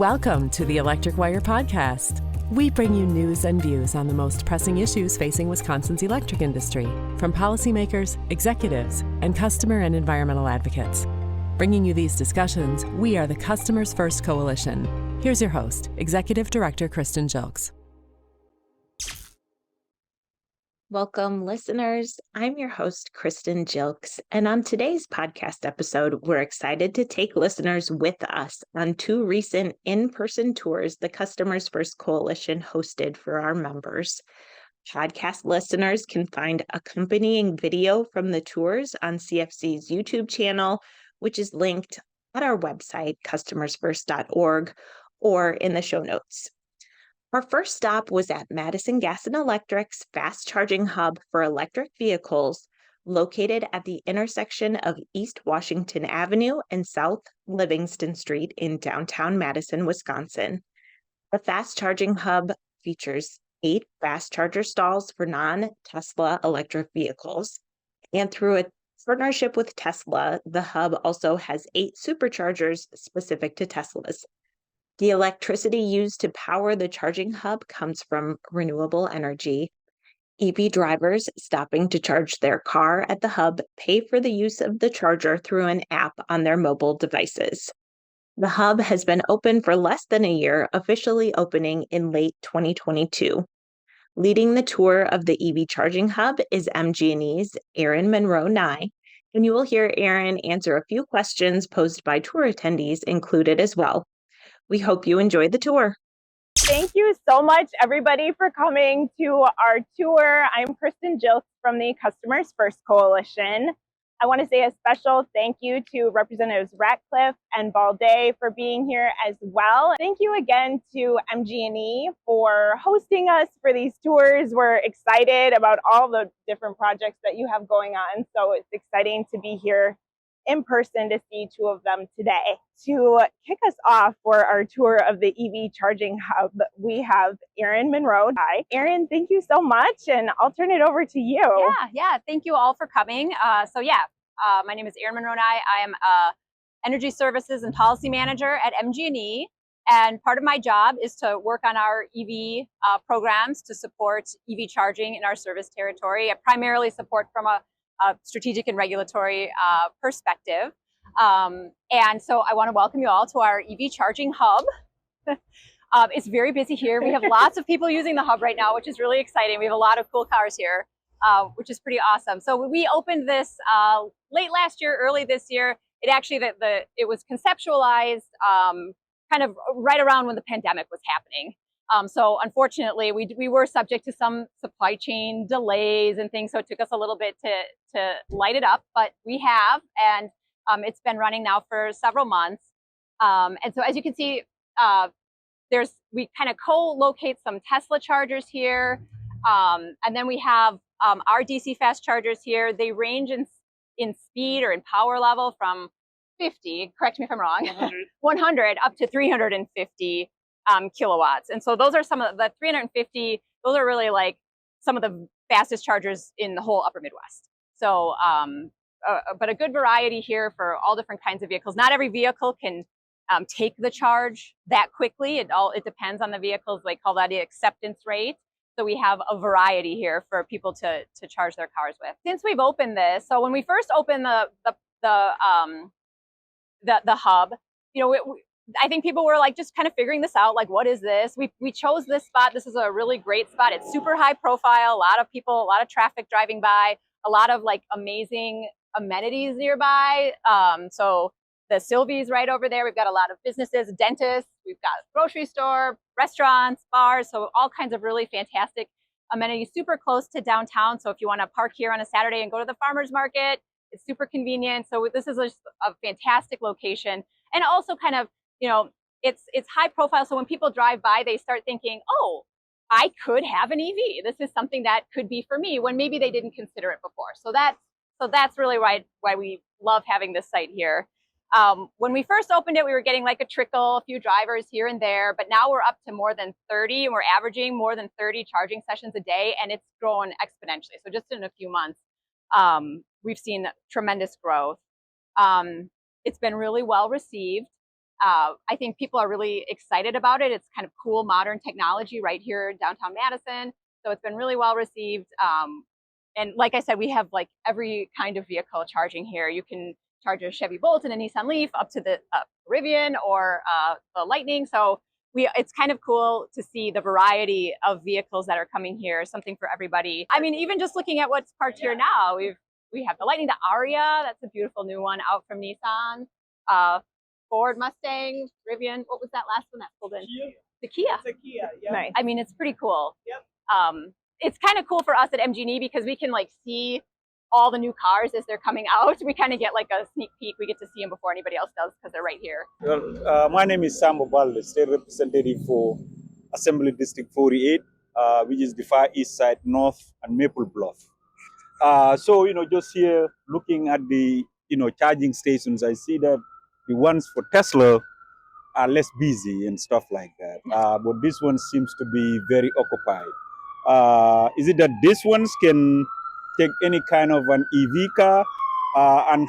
Welcome to the Electric Wire Podcast. We bring you news and views on the most pressing issues facing Wisconsin's electric industry, from policymakers, executives, and customer and environmental advocates. Bringing you these discussions, we are the Customers First Coalition. Here's your host, Executive Director Kristen Jilks. Welcome, listeners. I'm your host, Kristen Jilks, and on today's podcast episode, we're excited to take listeners with us on two recent in-person tours the Customers First Coalition hosted for our members. Podcast listeners can find accompanying video from the tours on CFC's YouTube channel, which is linked at our website, customersfirst.org, or in the show notes. Our first stop was at Madison Gas and Electric's fast charging hub for electric vehicles, located at the intersection of East Washington Avenue and South Livingston Street in downtown Madison, Wisconsin. The fast charging hub features 8 fast charger stalls for non-Tesla electric vehicles, and through a partnership with Tesla, the hub also has 8 superchargers specific to Teslas. The electricity used to power the charging hub comes from renewable energy. EV drivers stopping to charge their car at the hub pay for the use of the charger through an app on their mobile devices. The hub has been open for less than a year, officially opening in late 2022. Leading the tour of the EV charging hub is MGE's Erinn Monroe-Nye, and you will hear Erinn answer a few questions posed by tour attendees included as well. We hope you enjoy the tour. Thank you so much, everybody, for coming to our tour. I'm Kristen Jilks from the Customers First Coalition. I want to say a special thank you to Representatives Ratcliffe and Balday for being here as well. Thank you again to MGE for hosting us for these tours. We're excited about all the different projects that you have going on, so it's exciting to be here in person to see 2 of them today. To kick us off for our tour of the EV charging hub, we have Erinn Monroe. Hi, Erinn, thank you so much, and I'll turn it over to you. Yeah, thank you all for coming. My name is Erinn Monroe-Nye. I am Energy Services and Policy Manager at MGE, and part of my job is to work on our EV programs to support EV charging in our service territory. I primarily support from a strategic and regulatory perspective. And so I want to welcome you all to our EV charging hub. It's very busy here. We have lots of people using the hub right now, which is really exciting. We have a lot of cool cars here, which is pretty awesome. So we opened this late last year, early this year. It was conceptualized kind of right around when the pandemic was happening. So unfortunately, we were subject to some supply chain delays and things, so it took us a little bit to light it up, but we have, and it's been running now for several months. And so as you can see, we kind of co-locate some Tesla chargers here, and then we have our DC fast chargers here. They range in speed or in power level from 50, correct me if I'm wrong, 100 up to 350 kilowatts. And so those are some of the 350, those are really like some of the fastest chargers in the whole upper Midwest. So, but a good variety here for all different kinds of vehicles. Not every vehicle can take the charge that quickly. It depends on the vehicles. They call that the acceptance rate. So we have a variety here for people to charge their cars with. Since we've opened this, so when we first opened the hub, I think people were like just kind of figuring this out, like, what is this? We chose this spot. This is a really great spot. It's super high profile, a lot of people, a lot of traffic driving by, a lot of like amazing amenities nearby. So the Sylvie's right over there. We've got a lot of businesses, dentists, we've got a grocery store, restaurants, bars, so all kinds of really fantastic amenities, super close to downtown. So if you want to park here on a Saturday and go to the farmer's market, it's super convenient. So this is just a fantastic location. And also kind of, it's high profile. So when people drive by, they start thinking, oh, I could have an EV. This is something that could be for me, when maybe they didn't consider it before. So that's really why we love having this site here. When we first opened it, we were getting like a trickle, a few drivers here and there, but now we're up to more than 30, and we're averaging more than 30 charging sessions a day, and it's grown exponentially. So just in a few months, we've seen tremendous growth. It's been really well received. I think people are really excited about it. It's kind of cool, modern technology right here in downtown Madison. So it's been really well received. And like I said, we have like every kind of vehicle charging here. You can charge a Chevy Bolt and a Nissan Leaf up to the Rivian or the Lightning. So it's kind of cool to see the variety of vehicles that are coming here, something for everybody. I mean, even just looking at what's parked here now, we have the Lightning, the Aria, that's a beautiful new one out from Nissan. Ford Mustang, Rivian, what was that last one that pulled in? Kia. The Kia. It's a Kia, yeah. Nice. I mean, it's pretty cool. Yep. It's kind of cool for us at MGE because we can like see all the new cars as they're coming out. We kind of get like a sneak peek. We get to see them before anybody else does because they're right here. Well, my name is Sam Obalde, State Representative for Assembly District 48, which is the Far East Side, North, and Maple Bluff. So, just here looking at the, charging stations, I see that the ones for Tesla are less busy and stuff like that. But this one seems to be very occupied. Is it that these ones can take any kind of an EV car? And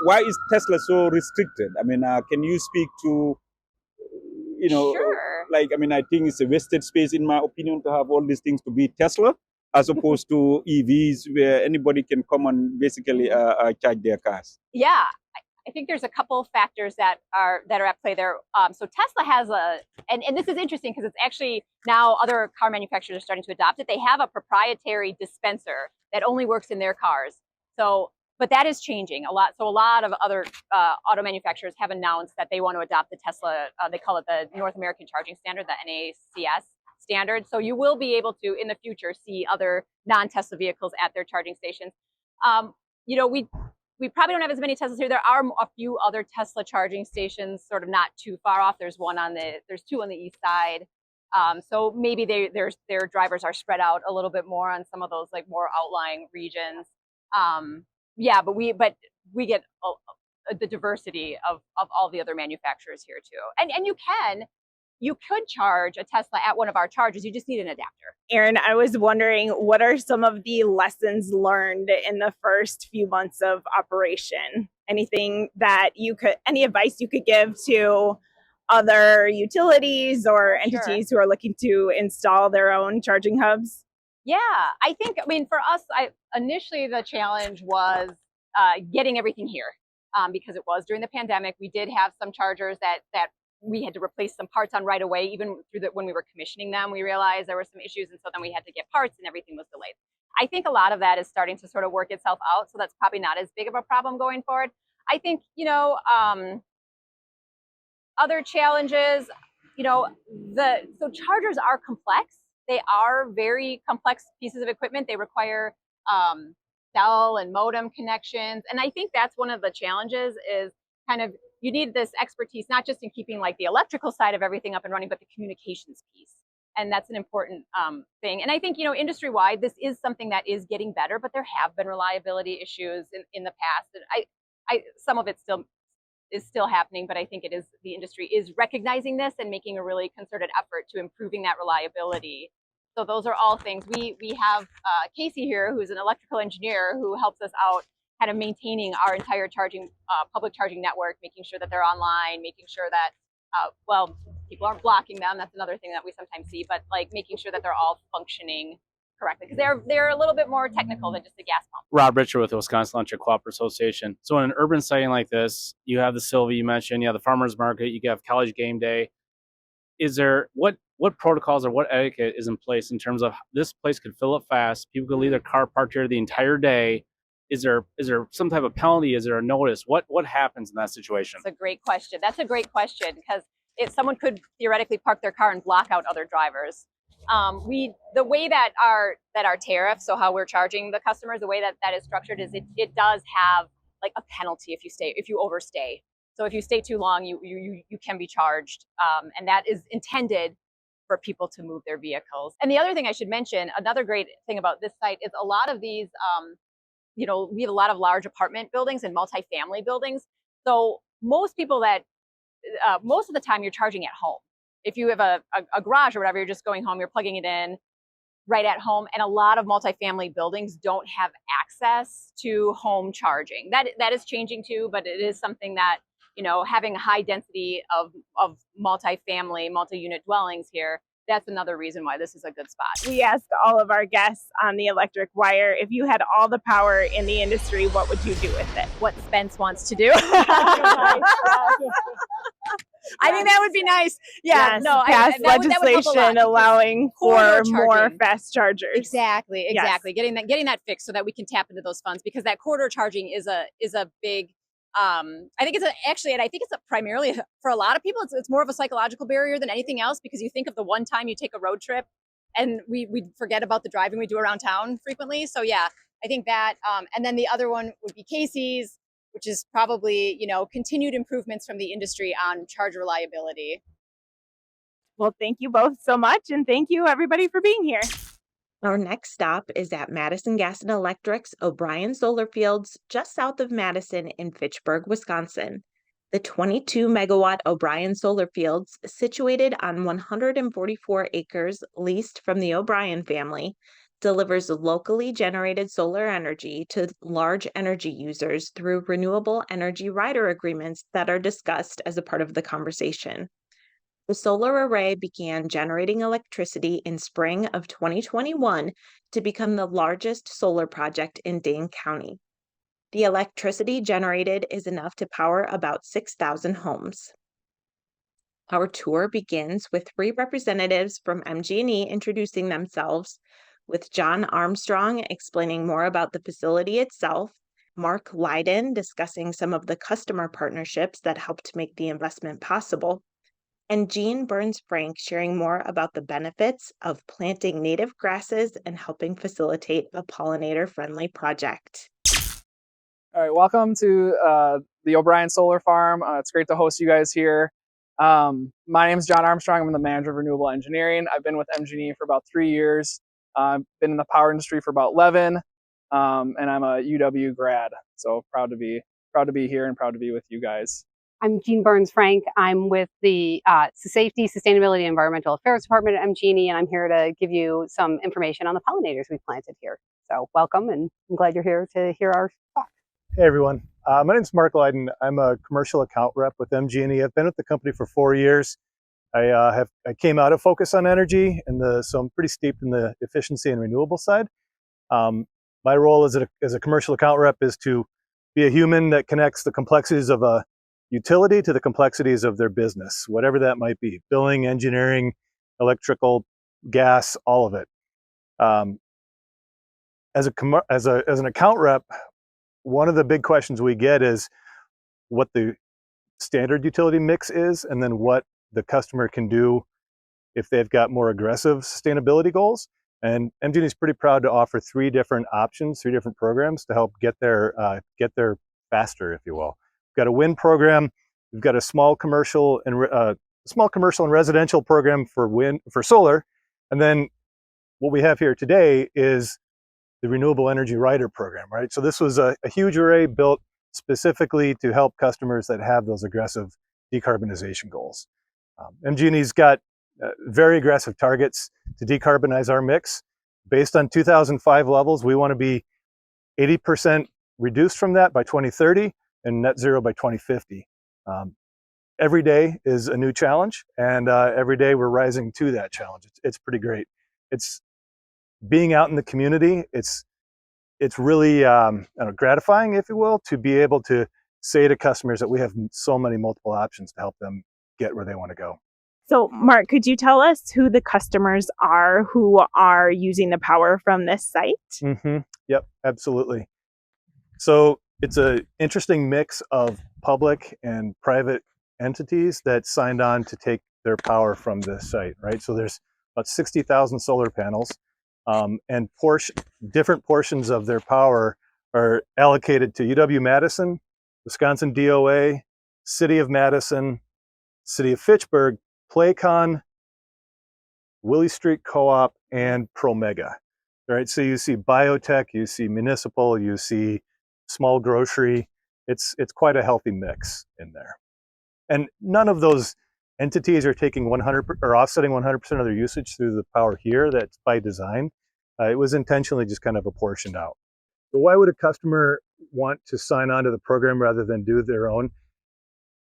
why is Tesla so restricted? I mean, can you speak to, Sure. I think it's a wasted space, in my opinion, to have all these things to be Tesla, as opposed to EVs, where anybody can come and basically charge their cars. Yeah, I think there's a couple factors that are at play there. So Tesla has and this is interesting because it's actually now other car manufacturers are starting to adopt it. They have a proprietary dispenser that only works in their cars. So, but that is changing a lot. So a lot of other auto manufacturers have announced that they want to adopt the Tesla, they call it the North American Charging Standard, the NACS standard. So you will be able to, in the future, see other non-Tesla vehicles at their charging stations. We probably don't have as many Teslas here. There are a few other Tesla charging stations, sort of not too far off. There's two on the east side. So maybe their drivers are spread out a little bit more on some of those like more outlying regions. But we get the diversity of all the other manufacturers here too. And you could charge a Tesla at one of our chargers. You just need an adapter. Erinn, I was wondering, what are some of the lessons learned in the first few months of operation? Any advice you could give to other utilities or entities who are looking to install their own charging hubs? Yeah, for us, initially the challenge was getting everything here because it was during the pandemic. We did have some chargers that we had to replace some parts on right away. Even when we were commissioning them, we realized there were some issues, and so then we had to get parts and everything was delayed. I think a lot of that is starting to sort of work itself out, so that's probably not as big of a problem going forward. I think, other challenges, so chargers are complex. They are very complex pieces of equipment. They require cell and modem connections. And I think that's one of the challenges is kind of, you need this expertise, not just in keeping like the electrical side of everything up and running, but the communications piece. And that's an important thing. And I think, industry-wide, this is something that is getting better, but there have been reliability issues in the past. And some of it is still happening, but I think the industry is recognizing this and making a really concerted effort to improving that reliability. So those are all things. We have Casey here, who's an electrical engineer who helps us out kind of maintaining our entire public charging network, making sure that they're online, making sure that, people aren't blocking them. That's another thing that we sometimes see, but like making sure that they're all functioning correctly because they're a little bit more technical than just a gas pump. Rob Richard with the Wisconsin Electric Cooperative Association. So in an urban setting like this, you have the Sylvia you mentioned, you have the farmers market, you have college game day. Is there what protocols or what etiquette is in place in terms of this place could fill up fast, people could leave their car parked here the entire day? Is there some type of penalty? Is there a notice? What happens in that situation? That's a great question. Because someone could theoretically park their car and block out other drivers. The way that our tariff, so how we're charging the customers, the way that is structured is it does have like a penalty if you overstay. So if you stay too long, you can be charged, and that is intended for people to move their vehicles. And the other thing I should mention, another great thing about this site is a lot of these. We have a lot of large apartment buildings and multifamily buildings. So most of the time you're charging at home. If you have a garage or whatever, you're just going home, you're plugging it in right at home. And a lot of multifamily buildings don't have access to home charging. That is changing too, but it is something that having a high density of multi-family, multi-unit dwellings here, that's another reason why this is a good spot. We asked all of our guests on the electric wire, if you had all the power in the industry, what would you do with it? What Spence wants to do. I think that would be nice. Yeah, yes, no, pass legislation allowing for more fast chargers. Exactly. Yes. Getting that fixed so that we can tap into those funds, because that corridor charging is a big. I think it's primarily for a lot of people. It's more of a psychological barrier than anything else, because you think of the one time you take a road trip, and we forget about the driving we do around town frequently. So yeah, I think that. And then the other one would be Casey's, which is probably, continued improvements from the industry on charge reliability. Well, thank you both so much. And thank you everybody for being here. Our next stop is at Madison Gas and Electric's O'Brien Solar Fields, just south of Madison in Fitchburg, Wisconsin. The 22 megawatt O'Brien Solar Fields, situated on 144 acres leased from the O'Brien family, delivers locally generated solar energy to large energy users through renewable energy rider agreements that are discussed as a part of the conversation. The solar array began generating electricity in spring of 2021 to become the largest solar project in Dane County. The electricity generated is enough to power about 6,000 homes. Our tour begins with 3 representatives from MGE introducing themselves, with John Armstrong explaining more about the facility itself, Mark Lydon discussing some of the customer partnerships that helped make the investment possible, and Jeanne Burns-Frank sharing more about the benefits of planting native grasses and helping facilitate a pollinator-friendly project. All right, welcome to the O'Brien Solar Farm. It's great to host you guys here. My name is John Armstrong. I'm the manager of Renewable Engineering. I've been with MGE for about 3 years. I've been in the power industry for about 11, and I'm a UW grad. So proud to be here and proud to be with you guys. I'm Jeanne Burns-Frank. I'm with the Safety, Sustainability, and Environmental Affairs Department at MGE, and I'm here to give you some information on the pollinators we've planted here. So welcome, and I'm glad you're here to hear our talk. Hey everyone, my name is Mark Lydon. I'm a commercial account rep with MGE. I've been with the company for 4 years. I came out of Focus on Energy, so I'm pretty steeped in the efficiency and renewable side. My role as a commercial account rep is to be a human that connects the complexities of a utility to the complexities of their business, whatever that might be: billing, engineering, electrical, gas, all of it. As an account rep, one of the big questions we get is what the standard utility mix is, and then what the customer can do if they've got more aggressive sustainability goals. And MGE is pretty proud to offer 3 different options, 3 different programs to help get there faster, if you will. We've got a wind program. We've got a small commercial and residential program for solar, and then what we have here today is the Renewable Energy Rider program, right? So this was a huge array built specifically to help customers that have those aggressive decarbonization goals. MGE's got very aggressive targets to decarbonize our mix. Based on 2005 levels, we want to be 80% reduced from that by 2030 and net zero by 2050. Every day is a new challenge, and every day we're rising to that challenge. It's pretty great. It's being out in the community. It's really gratifying, if you will, to be able to say to customers that we have so many multiple options to help them get where they want to go. So, Mark, could you tell us who the customers are who are using the power from this site? Mm-hmm. Yep, absolutely. So it's an interesting mix of public and private entities that signed on to take their power from this site, right? So there's about 60,000 solar panels, and different portions of their power are allocated to UW-Madison, Wisconsin DOA, City of Madison, City of Fitchburg, Playcon, Willie Street Co-op, and Promega. Right, so you see biotech, you see municipal, you see small grocery. It's quite a healthy mix in there. And none of those entities are taking 100 or offsetting 100% of their usage through the power here. That's by design. It was intentionally just kind of apportioned out. But why would a customer want to sign on to the program rather than do their own?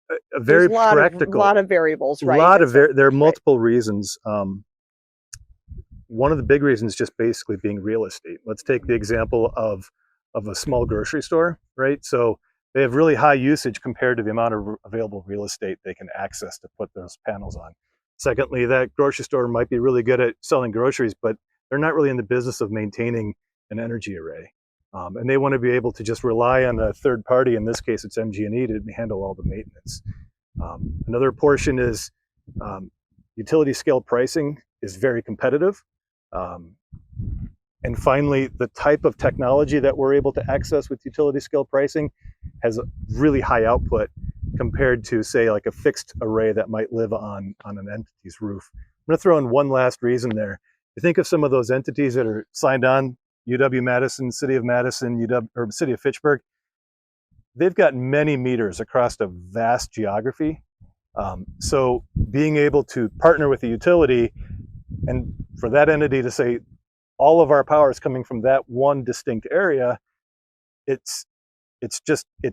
a very There's practical. A lot of variables, right? There are multiple reasons. One of the big reasons just basically being real estate. Let's take the example of a small grocery store, right? So they have really high usage compared to the amount of available real estate they can access to put those panels on. Secondly, that grocery store might be really good at selling groceries, but they're not really in the business of maintaining an energy array. And they want to be able to just rely on a third party, in this case it's MGE, to handle all the maintenance. Another portion is utility scale pricing is very competitive. And finally, the type of technology that we're able to access with utility scale pricing has a really high output compared to, say, like a fixed array that might live on an entity's roof. I'm going to throw in one last reason there. You think of some of those entities that are signed on, UW-Madison, City of Madison, or City of Fitchburg. They've got many meters across a vast geography. So being able to partner with the utility and for that entity to say, all of our power is coming from that one distinct area, it's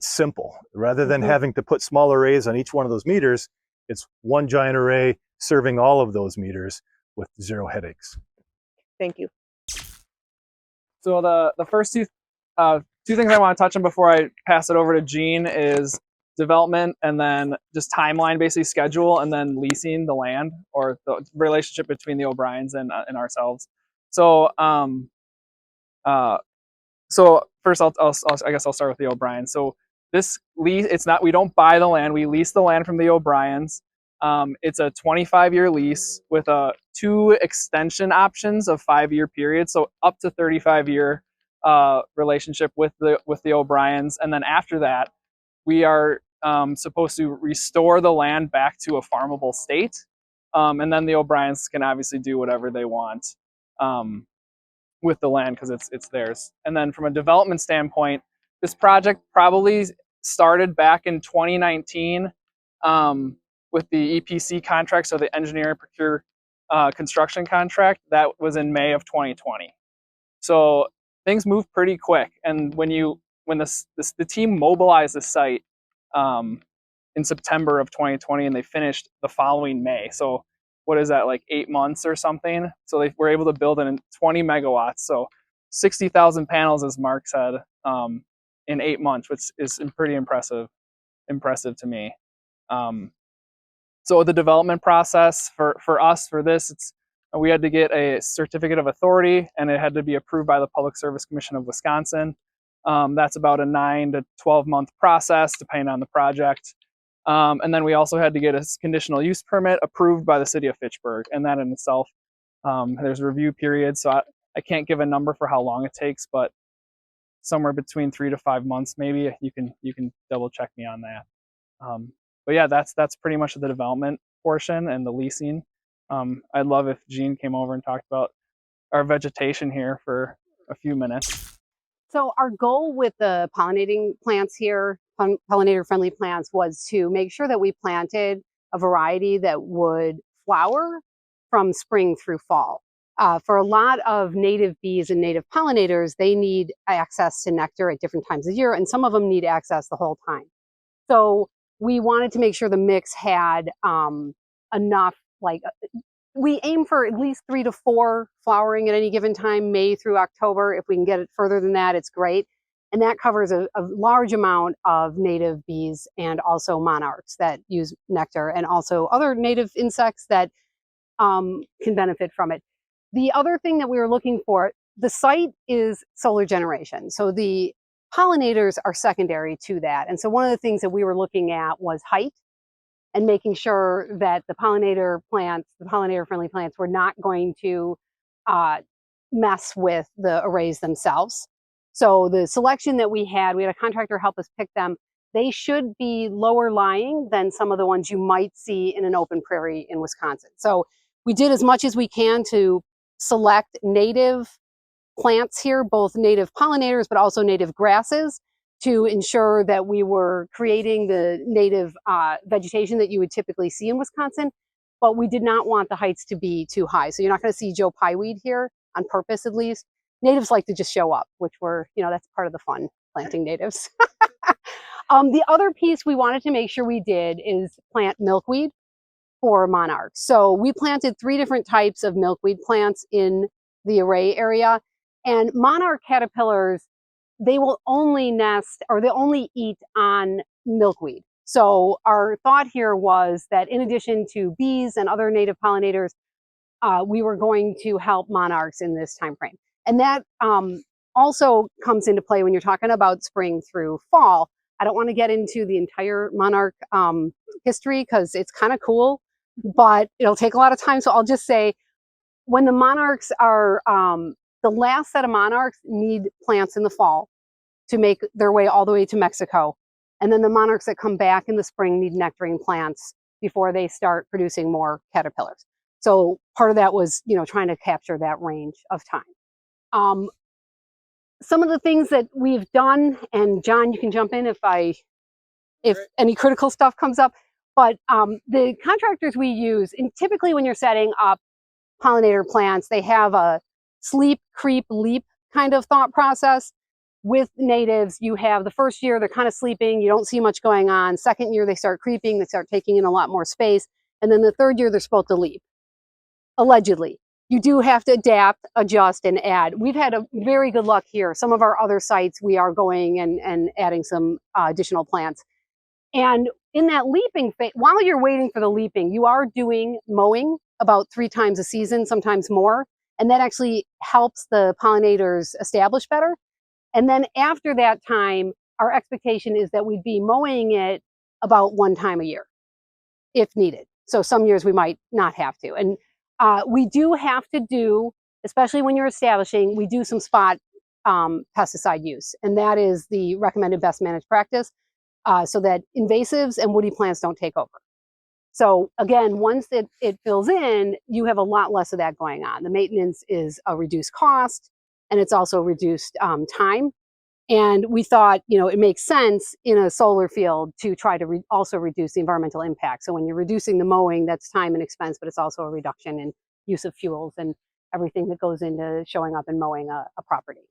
simple. Rather than having to put small arrays on each one of those meters, it's one giant array serving all of those meters with zero headaches. Thank you. So the first two things I want to touch on before I pass it over to Jeanne is development, and then just timeline, basically schedule, and then leasing the land, or the relationship between the O'Briens and ourselves. So so first I guess I'll start with the O'Briens. So this lease, we don't buy the land, we lease the land from the O'Briens. It's a 25-year lease with 2 extension options of 5-year periods, so up to 35-year relationship with the O'Briens. And then after that, we are supposed to restore the land back to a farmable state, and then the O'Briens can obviously do whatever they want with the land because it's theirs. And then from a development standpoint, this project probably started back in 2019 with the EPC contract, so the engineer procure construction contract. That was in May of 2020. So things move pretty quick. And when the team mobilized the site in September of 2020, and they finished the following May. So what is that, like 8 months or something? So they were able to build it in 20 megawatts. So 60,000 panels, as Mark said, in 8 months, which is pretty impressive to me. So the development process for us for this, we had to get a certificate of authority, and it had to be approved by the Public Service Commission of Wisconsin. That's about a 9 to 12 month process, depending on the project. And then we also had to get a conditional use permit approved by the City of Fitchburg, and that in itself, there's a review period. So I can't give a number for how long it takes, but somewhere between 3 to 5 months, maybe. You can double check me on that. But yeah, that's pretty much the development portion and the leasing. I'd love if Jeanne came over and talked about our vegetation here for a few minutes. So our goal with the pollinating plants here, pollinator-friendly plants, was to make sure that we planted a variety that would flower from spring through fall. For a lot of native bees and native pollinators, they need access to nectar at different times of year, and some of them need access the whole time. So we wanted to make sure the mix had enough, we aim for at least 3 to 4 flowering at any given time, May through October. If we can get it further than that, it's great. And that covers a large amount of native bees and also monarchs that use nectar, and also other native insects that can benefit from it. The other thing that we were looking for, the site is solar generation. So the pollinators are secondary to that. And so one of the things that we were looking at was height, and making sure that the pollinator plants, the pollinator-friendly plants, were not going to mess with the arrays themselves. So the selection that we had a contractor help us pick them. They should be lower lying than some of the ones you might see in an open prairie in Wisconsin. So we did as much as we can to select native plants here, both native pollinators, but also native grasses, to ensure that we were creating the native vegetation that you would typically see in Wisconsin, but we did not want the heights to be too high. So you're not going to see Joe Pieweed here, on purpose at least. Natives like to just show up, which that's part of the fun, planting natives. The other piece we wanted to make sure we did is plant milkweed for monarchs. So we planted 3 different types of milkweed plants in the array area. And monarch caterpillars, they will only nest, or they only eat on milkweed. So our thought here was that in addition to bees and other native pollinators, we were going to help monarchs in this time frame. And that also comes into play when you're talking about spring through fall. I don't want to get into the entire monarch history because it's kind of cool, but it'll take a lot of time. So I'll just say when the monarchs are, the last set of monarchs need plants in the fall to make their way all the way to Mexico. And then the monarchs that come back in the spring need nectaring plants before they start producing more caterpillars. So part of that was, trying to capture that range of time. Some of the things that we've done, and John, you can jump in if any critical stuff comes up, but the contractors we use, and typically when you're setting up pollinator plants, they have a sleep, creep, leap kind of thought process. With natives, you have the first year, they're kind of sleeping, you don't see much going on. Second year, they start creeping, they start taking in a lot more space. And then the third year, they're supposed to leap, allegedly. You do have to adapt, adjust, and add. We've had a very good luck here. Some of our other sites, we are going and adding some additional plants. And in that leaping phase, while you're waiting for the leaping, you are doing mowing about 3 times a season, sometimes more. And that actually helps the pollinators establish better. And then after that time, our expectation is that we'd be mowing it about 1 time a year, if needed. So some years we might not have to. And we do have to do, especially when you're establishing, we do some spot pesticide use. And that is the recommended best managed practice so that invasives and woody plants don't take over. So again, once it fills in, you have a lot less of that going on. The maintenance is a reduced cost, and it's also reduced time. And we thought, it makes sense in a solar field to try to also reduce the environmental impact. So when you're reducing the mowing, that's time and expense, but it's also a reduction in use of fuels and everything that goes into showing up and mowing a property.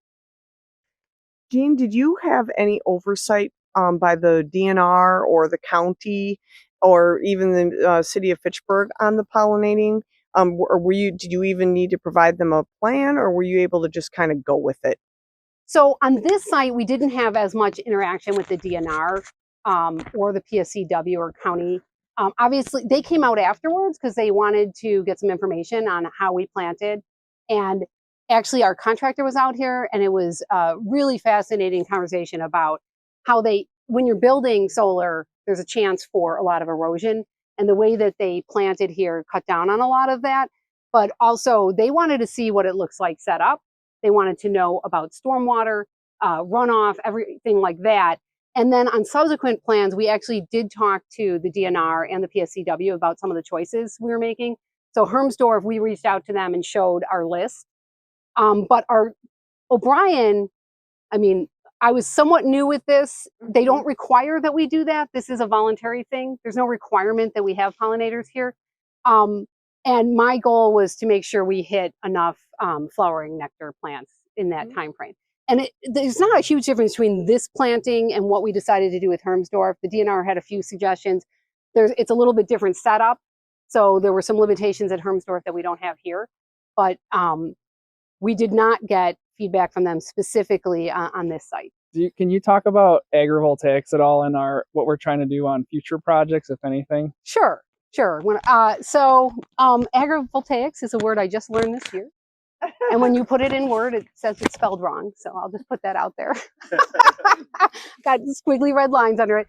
Jeanne, did you have any oversight by the DNR or the county or even the city of Fitchburg on the pollinating? Or did you even need to provide them a plan, or were you able to just kind of go with it? So on this site, we didn't have as much interaction with the DNR or the PSCW or county. Obviously, they came out afterwards because they wanted to get some information on how we planted. And actually, our contractor was out here, and it was a really fascinating conversation about how when you're building solar, there's a chance for a lot of erosion. And the way that they planted here cut down on a lot of that. But also, they wanted to see what it looks like set up. They wanted to know about stormwater, runoff, everything like that. And then on subsequent plans, we actually did talk to the DNR and the PSCW about some of the choices we were making. So Hermsdorf, we reached out to them and showed our list. But our O'Brien, I was somewhat new with this. They don't require that we do that. This is a voluntary thing. There's no requirement that we have pollinators here. And my goal was to make sure we hit enough flowering nectar plants in that time frame. And there's not a huge difference between this planting and what we decided to do with Hermsdorf. The DNR had a few suggestions. It's a little bit different setup. So there were some limitations at Hermsdorf that we don't have here. But we did not get feedback from them specifically on this site. Can you talk about agrivoltaics at all in what we're trying to do on future projects, if anything? Sure. So agrivoltaics is a word I just learned this year. And when you put it in Word, it says it's spelled wrong. So I'll just put that out there. Got squiggly red lines under it.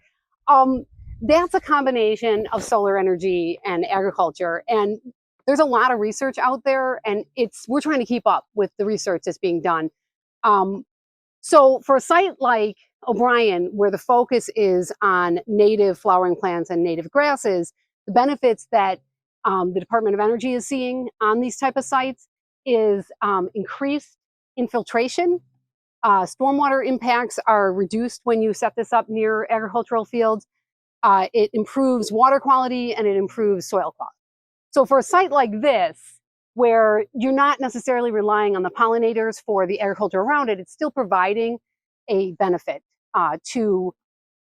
That's a combination of solar energy and agriculture. And there's a lot of research out there, and we're trying to keep up with the research that's being done. So for a site like O'Brien, where the focus is on native flowering plants and native grasses, the benefits that the Department of Energy is seeing on these type of sites is increased infiltration. Stormwater impacts are reduced when you set this up near agricultural fields. It improves water quality and it improves soil quality. So for a site like this, where you're not necessarily relying on the pollinators for the agriculture around it, it's still providing a benefit to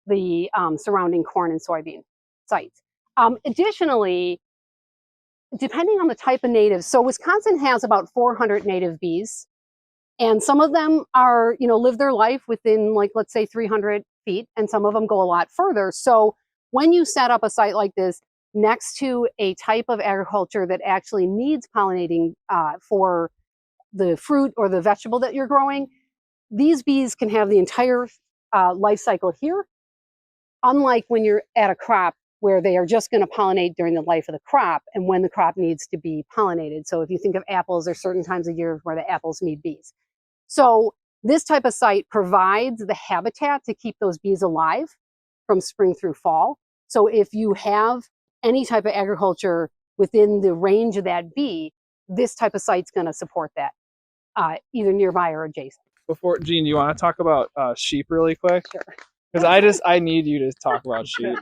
the surrounding corn and soybean sites. Additionally, depending on the type of natives, so Wisconsin has about 400 native bees, and some of them are, live their life within, like, let's say 300 feet, and some of them go a lot further. So when you set up a site like this next to a type of agriculture that actually needs pollinating for the fruit or the vegetable that you're growing, these bees can have the entire life cycle here, unlike when you're at a crop where they are just going to pollinate during the life of the crop and when the crop needs to be pollinated. So if you think of apples, there's certain times of year where the apples need bees. So this type of site provides the habitat to keep those bees alive from spring through fall. So if you have any type of agriculture within the range of that bee, this type of site's going to support that, either nearby or adjacent. Before, Jeanne, you want to talk about sheep really quick? Sure. Because I need you to talk about sheep.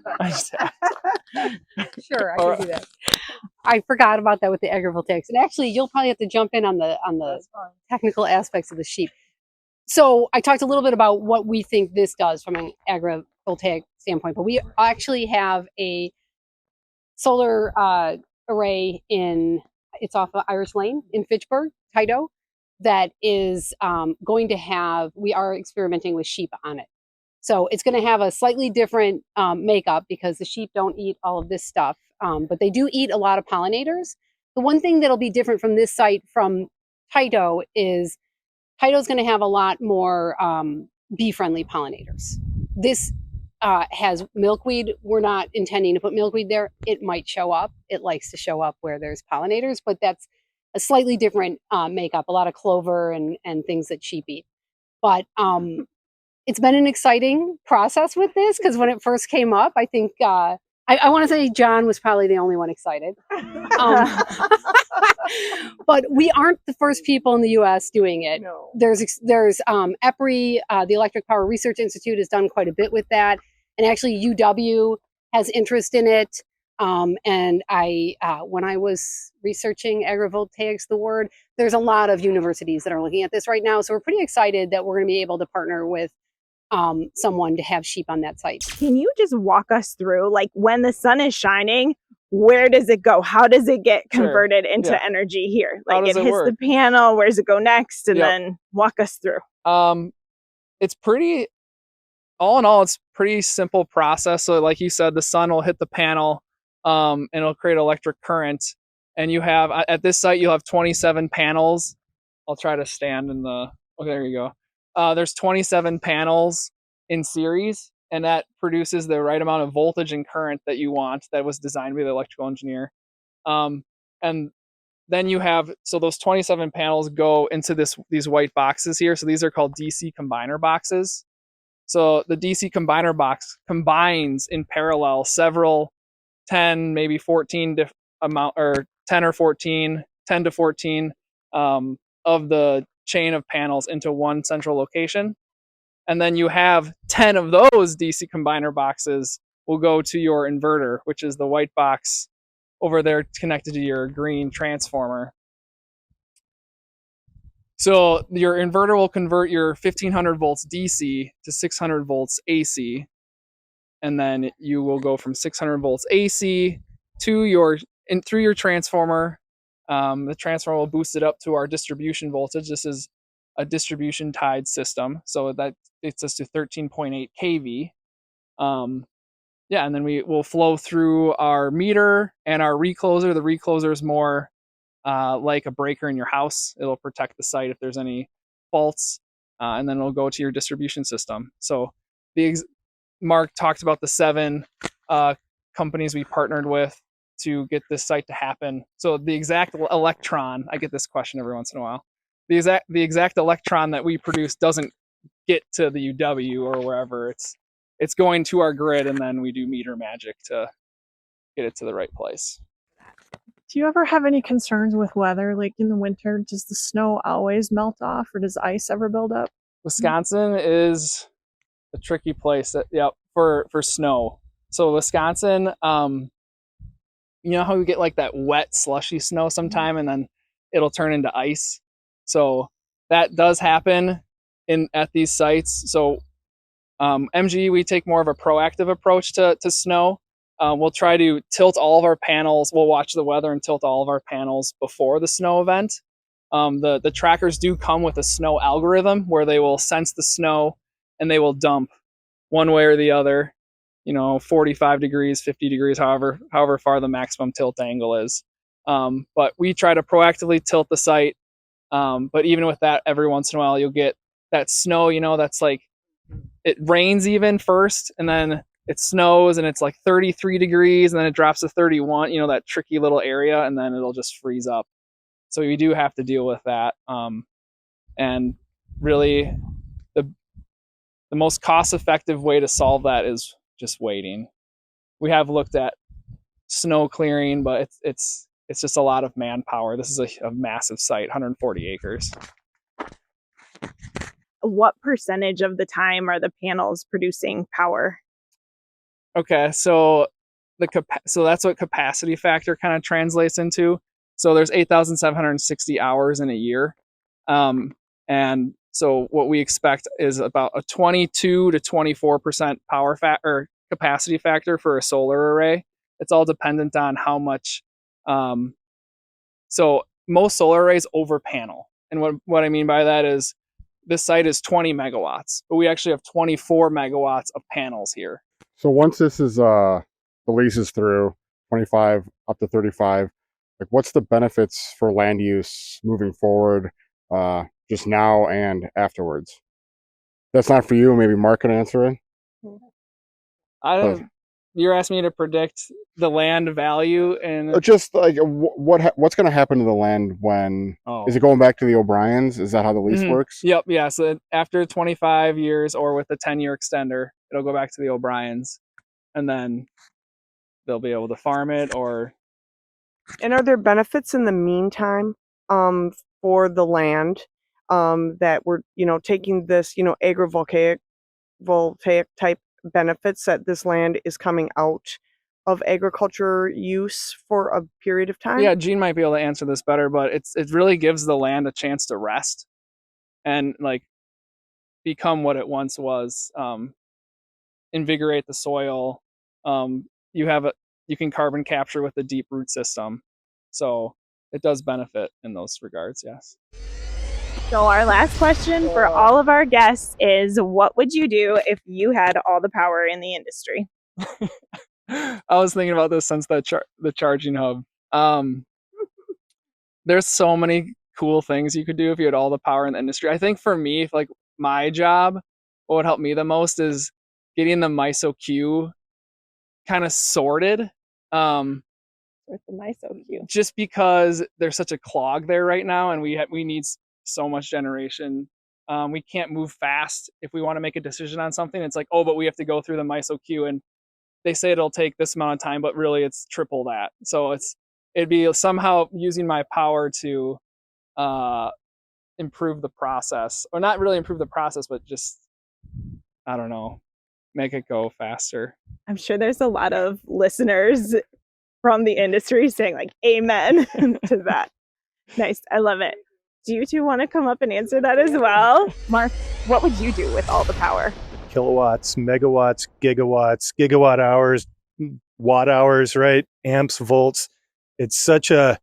Sure, I can do that. I forgot about that with the agrivoltaics, and actually, you'll probably have to jump in on the technical aspects of the sheep. So I talked a little bit about what we think this does from an agrivoltaic standpoint, but we actually have a solar array it's off of Irish Lane in Fitchburg, Tido, that is going to have, we are experimenting with sheep on it. So it's going to have a slightly different makeup because the sheep don't eat all of this stuff, but they do eat a lot of pollinators. The one thing that'll be different from this site from Tido is Tido's going to have a lot more bee-friendly pollinators. This has milkweed. We're not intending to put milkweed there. It might show up. It likes to show up where there's pollinators, but that's a slightly different makeup, a lot of clover and things that sheep eat. But it's been an exciting process with this because when it first came up, I think I want to say John was probably the only one excited. But we aren't the first people in the U.S. doing it. No. There's EPRI, the Electric Power Research Institute, has done quite a bit with that, and actually UW has interest in it. And when I was researching agrivoltaics, there's a lot of universities that are looking at this right now. So we're pretty excited that we're going to be able to partner with someone to have sheep on that site. Can you just walk us through, like, when the sun is shining, where does it go? How does it get converted into energy here? Like, it hits the panel, where does it go next? And then walk us through. It's pretty, all in all, it's pretty simple process. So like you said, the sun will hit the panel and it'll create electric current. And you have, at this site, you'll have 27 panels. I'll try to stand in the, okay, there you go. There's 27 panels in series, and that produces the right amount of voltage and current that you want. That was designed by the electrical engineer. And then you have, so those 27 panels go into these white boxes here. So these are called DC combiner boxes. So the DC combiner box combines in parallel several 10, maybe 14 amount, or 10 or 14, 10 to 14 of the chain of panels into one central location. And then you have 10 of those DC combiner boxes will go to your inverter, which is the white box over there connected to your green transformer. So your inverter will convert your 1500 volts DC to 600 volts AC. And then you will go from 600 volts AC to through your transformer. The transformer will boost it up to our distribution voltage. This is a distribution tied system, so that gets us to 13.8 kV. And then we will flow through our meter and our recloser. The recloser is more like a breaker in your house. It'll protect the site if there's any faults, and then it'll go to your distribution system. So Mark talked about the 7 companies we partnered with to get this site to happen. So the exact electron, I get this question every once in a while. The exact electron that we produce doesn't get to the UW or wherever. It's going to our grid, and then we do meter magic to get it to the right place. Do you ever have any concerns with weather? Like in the winter, does the snow always melt off, or does ice ever build up? Wisconsin is a tricky place for snow. So Wisconsin, you know how we get like that wet slushy snow sometime, and then it'll turn into ice. So that does happen at these sites. So MGE, we take more of a proactive approach to snow. We'll try to tilt all of our panels. We'll watch the weather and tilt all of our panels before the snow event. The trackers do come with a snow algorithm where they will sense the snow and they will dump one way or the other, 45 degrees, 50 degrees, however far the maximum tilt angle is. But we try to proactively tilt the site. But even with that, every once in a while, you'll get that snow, that's like, it rains even first, and then it snows and it's like 33 degrees, and then it drops to 31, that tricky little area, and then it'll just freeze up. So we do have to deal with that. And really, the most cost-effective way to solve that is just waiting. We have looked at snow clearing, but it's just a lot of manpower. This is a massive site, 140 acres. What percentage of the time are the panels producing power? Okay, so that's what capacity factor kind of translates into. So there's 8,760 hours in a year. And so what we expect is about a 22 to 24% power or capacity factor for a solar array. It's all dependent on how much. So most solar arrays over panel. And what I mean by that is this site is 20 megawatts, but we actually have 24 megawatts of panels here. So once this is the lease is through 25 up to 35, like what's the benefits for land use moving forward, just now and afterwards? That's not for you. Maybe Mark can answer it. You're asking me to predict the land value and just like what's going to happen to the land when is it going back to the O'Briens? Is that how the lease works? Yep. Yeah. So after 25 years or with a 10-year extender, it'll go back to the O'Briens, and then they'll be able to farm it or. And are there benefits in the meantime for the land that we're taking this agrivoltaic type benefits that this land is coming out of agriculture use for a period of time? Yeah, Jeanne might be able to answer this better, but it really gives the land a chance to rest and like become what it once was. Invigorate the soil. You can carbon capture with the deep root system, so it does benefit in those regards. Yes. So our last question for all of our guests is, what would you do if you had all the power in the industry? I was thinking about this since the charging hub. There's so many cool things you could do if you had all the power in the industry. I think for me, like my job, what would help me the most is getting the MISO queue kind of sorted. With the MISO queue. Just because there's such a clog there right now, and we need so much generation. We can't move fast if we want to make a decision on something. It's like, but we have to go through the MISO queue, and they say it'll take this amount of time, but really it's triple that. So it'd be somehow using my power to improve the process, or not really improve the process, but just, I don't know, make it go faster. I'm sure there's a lot of listeners from the industry saying like, amen to that. Nice. I love it. Do you two want to come up and answer that as well? Mark, what would you do with all the power? Kilowatts, megawatts, gigawatts, gigawatt hours, watt hours, right? Amps, volts. It's such a,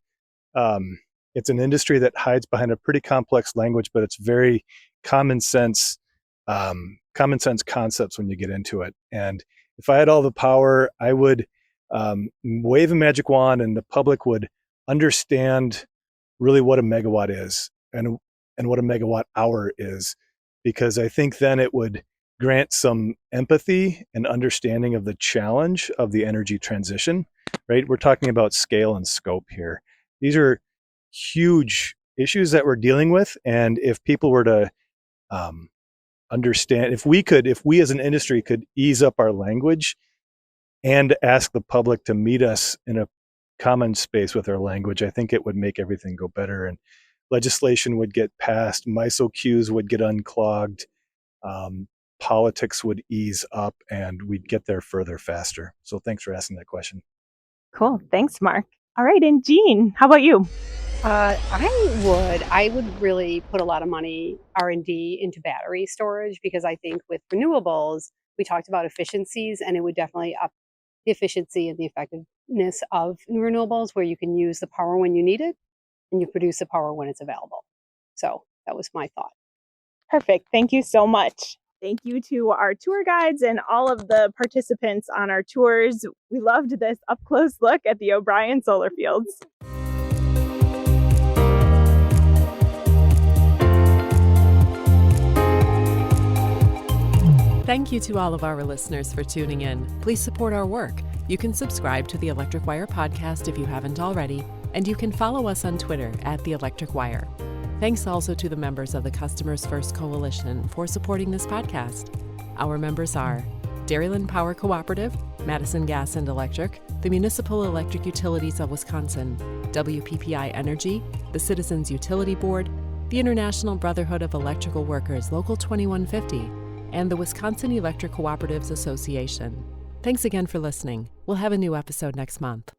it's an industry that hides behind a pretty complex language, but it's very common sense concepts when you get into it. And if I had all the power, I would wave a magic wand, and the public would understand really what a megawatt is and what a megawatt hour is, because I think then it would grant some empathy and understanding of the challenge of the energy transition, right? We're talking about scale and scope here. These are huge issues that we're dealing with. And if people were to understand, if we as an industry could ease up our language and ask the public to meet us in a common space with our language, I think it would make everything go better, and legislation would get passed, MISO queues would get unclogged, politics would ease up, and we'd get there further faster. So thanks for asking that question. Cool. Thanks, Mark. All right. And Jeanne, how about you? I would really put a lot of money R&D into battery storage, because I think with renewables, we talked about efficiencies, and it would definitely up the efficiency and the effectiveness of renewables, where you can use the power when you need it and you produce the power when it's available. So that was my thought. Perfect. Thank you so much. Thank you to our tour guides and all of the participants on our tours. We loved this up-close look at the O'Brien solar fields. Thank you to all of our listeners for tuning in. Please support our work. You can subscribe to the Electric Wire podcast if you haven't already, and you can follow us on Twitter at The Electric Wire. Thanks also to the members of the Customers First Coalition for supporting this podcast. Our members are Dairyland Power Cooperative, Madison Gas and Electric, the Municipal Electric Utilities of Wisconsin, WPPI Energy, the Citizens Utility Board, the International Brotherhood of Electrical Workers Local 2150, and the Wisconsin Electric Cooperatives Association. Thanks again for listening. We'll have a new episode next month.